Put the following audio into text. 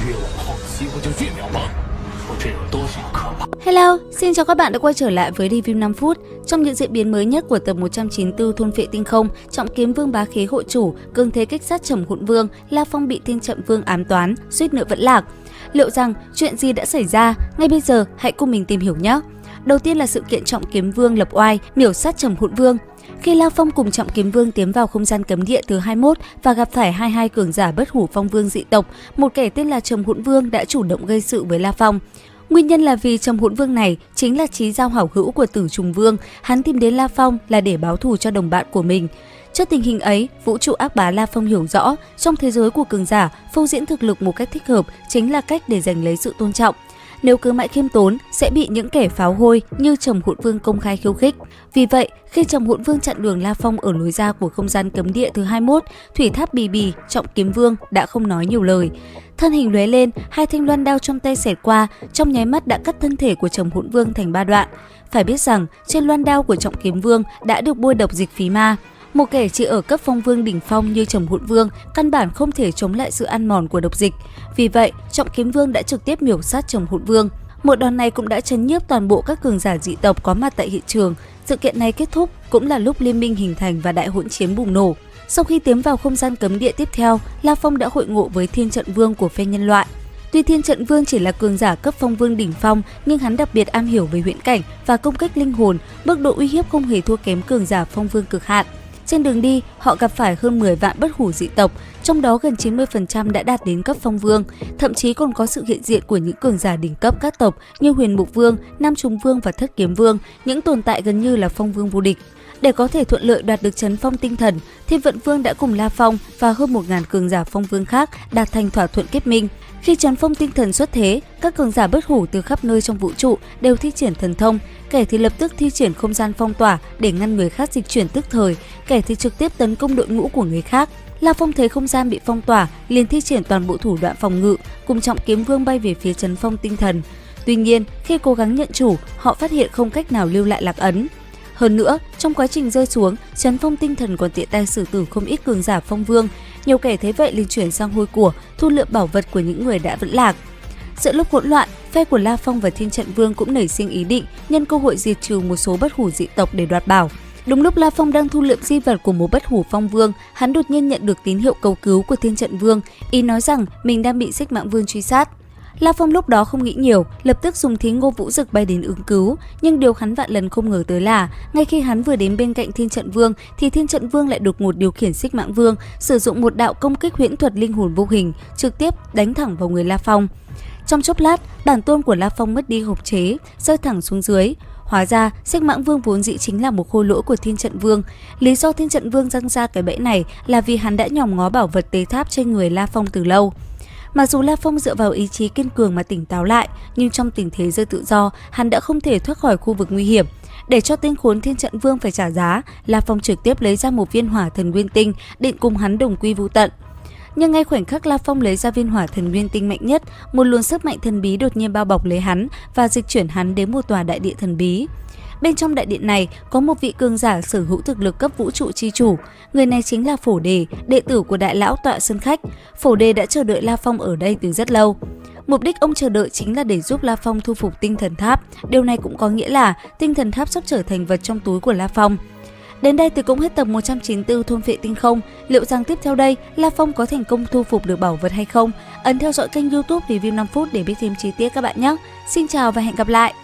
越往后，西不就越渺茫。说这有多少可怕？ Hello, xin chào các bạn đã quay trở lại với review 5 phút. Trong những diễn biến mới nhất của tập 194 thôn phệ tinh không, Trọng Kiếm Vương bá khí hộ chủ, cường thế kích sát Trầm Hụn Vương, La Phong bị Thiên Trận Vương ám toán, suýt nữa vẫn lạc. Liệu rằng chuyện gì đã xảy ra? Ngay bây giờ hãy cùng mình tìm hiểu nhé. Đầu tiên là sự kiện Trọng Kiếm Vương lập oai, miểu sát Trầm Hụn Vương. Khi La Phong cùng Trọng Kiếm Vương tiến vào không gian cấm địa thứ 21 và gặp phải 22 cường giả bất hủ phong vương dị tộc, một kẻ tên là Trầm Hụn Vương đã chủ động gây sự với La Phong. Nguyên nhân là vì Trầm Hụn Vương này chính là chí giao hảo hữu của Tử Trùng Vương, hắn tìm đến La Phong là để báo thù cho đồng bạn của mình. Trước tình hình ấy, vũ trụ ác bá La Phong hiểu rõ, trong thế giới của cường giả, phô diễn thực lực một cách thích hợp chính là cách để giành lấy sự tôn trọng. Nếu cứ mãi khiêm tốn, sẽ bị những kẻ pháo hôi như Trầm Hụn Vương công khai khiêu khích. Vì vậy, khi Trầm Hụn Vương chặn đường La Phong ở lối ra của không gian cấm địa thứ 21, Thủy Tháp Bì Bì, Trọng Kiếm Vương đã không nói nhiều lời. Thân hình lóe lên, hai thanh loan đao trong tay xẹt qua, trong nháy mắt đã cắt thân thể của Trầm Hụn Vương thành 3 đoạn. Phải biết rằng, trên loan đao của Trọng Kiếm Vương đã được bôi độc dịch phí ma. Một kẻ chỉ ở cấp phong vương đỉnh phong như Trầm Hụn Vương căn bản không thể chống lại sự ăn mòn của độc dịch. Vì vậy, Trọng Kiếm Vương đã trực tiếp miểu sát Trầm Hụn Vương. Một đòn này cũng đã chấn nhiếp toàn bộ các cường giả dị tộc có mặt tại hiện trường. Sự kiện này kết thúc cũng là lúc liên minh hình thành và đại hỗn chiến bùng nổ. Sau khi tiến vào không gian cấm địa tiếp theo, La Phong đã hội ngộ với Thiên Trận Vương của phe nhân loại. Tuy Thiên Trận Vương chỉ là cường giả cấp phong vương đỉnh phong, nhưng hắn đặc biệt am hiểu về huyễn cảnh và công kích linh hồn, mức độ uy hiếp không hề thua kém cường giả phong vương cực hạn. Trên đường đi, họ gặp phải hơn 10 vạn bất hủ dị tộc, trong đó gần 90% đã đạt đến cấp phong vương, thậm chí còn có sự hiện diện của những cường giả đỉnh cấp các tộc như Huyền Mục Vương, Nam Trùng Vương và Thất Kiếm Vương, những tồn tại gần như là phong vương vô địch. Để có thể thuận lợi đoạt được trấn phong tinh thần, Thiên Vận Vương đã cùng La Phong và hơn 1000 cường giả phong vương khác đạt thành thỏa thuận kết minh. Khi trấn phong tinh thần xuất thế, các cường giả bất hủ từ khắp nơi trong vũ trụ đều thi triển thần thông, kẻ thì lập tức thi triển không gian phong tỏa để ngăn người khác dịch chuyển tức thời, kẻ thì trực tiếp tấn công đội ngũ của người khác. La Phong thấy không gian bị phong tỏa, liền thi triển toàn bộ thủ đoạn phòng ngự, cùng Trọng Kiếm Vương bay về phía trấn phong tinh thần. Tuy nhiên, khi cố gắng nhận chủ, họ phát hiện không cách nào lưu lại lạc ấn. Hơn nữa, trong quá trình rơi xuống, trấn phong tinh thần còn tiện tay xử tử không ít cường giả phong vương. Nhiều kẻ thấy vậy liền chuyển sang hôi của, thu lượm bảo vật của những người đã vẫn lạc. Giữa lúc hỗn loạn, phe của La Phong và Thiên Trận Vương cũng nảy sinh ý định nhân cơ hội diệt trừ một số bất hủ dị tộc để đoạt bảo. Đúng lúc La Phong đang thu lượm di vật của một bất hủ phong vương, hắn đột nhiên nhận được tín hiệu cầu cứu của Thiên Trận Vương, ý nói rằng mình đang bị Xích Mãng Vương truy sát. La Phong lúc đó không nghĩ nhiều, lập tức dùng thí Ngô Vũ Dực bay đến ứng cứu, nhưng điều hắn vạn lần không ngờ tới là, ngay khi hắn vừa đến bên cạnh Thiên Trận Vương thì Thiên Trận Vương lại đột ngột điều khiển Xích Mãng Vương, sử dụng một đạo công kích huyễn thuật linh hồn vô hình, trực tiếp đánh thẳng vào người La Phong. Trong chốc lát, bản tôn của La Phong mất đi khống chế, rơi thẳng xuống dưới. Hóa ra, Xích Mãng Vương vốn dĩ chính là một khôi lỗi của Thiên Trận Vương. Lý do Thiên Trận Vương răng ra cái bẫy này là vì hắn đã nhòm ngó bảo vật tế tháp trên người La Phong từ lâu. Mặc dù La Phong dựa vào ý chí kiên cường mà tỉnh táo lại, nhưng trong tình thế rơi tự do, hắn đã không thể thoát khỏi khu vực nguy hiểm. Để cho tên khốn Thiên Trận Vương phải trả giá, La Phong trực tiếp lấy ra một viên hỏa thần nguyên tinh, định cùng hắn đồng quy vu tận. Nhưng ngay khoảnh khắc La Phong lấy ra viên hỏa thần nguyên tinh mạnh nhất, một luồng sức mạnh thần bí đột nhiên bao bọc lấy hắn và dịch chuyển hắn đến một tòa đại điện thần bí. Bên trong đại điện này có một vị cường giả sở hữu thực lực cấp vũ trụ chi chủ. Người này chính là Phổ Đề, đệ tử của Đại Lão Tọa Sơn Khách. Phổ Đề đã chờ đợi La Phong ở đây từ rất lâu. Mục đích ông chờ đợi chính là để giúp La Phong thu phục tinh thần tháp. Điều này cũng có nghĩa là tinh thần tháp sắp trở thành vật trong túi của La Phong. Đến đây thì cũng hết tập 194 thôn phệ tinh không. Liệu rằng tiếp theo đây La Phong có thành công thu phục được bảo vật hay không? Ấn theo dõi kênh YouTube Review 5 phút để biết thêm chi tiết các bạn nhé. Xin chào và hẹn gặp lại.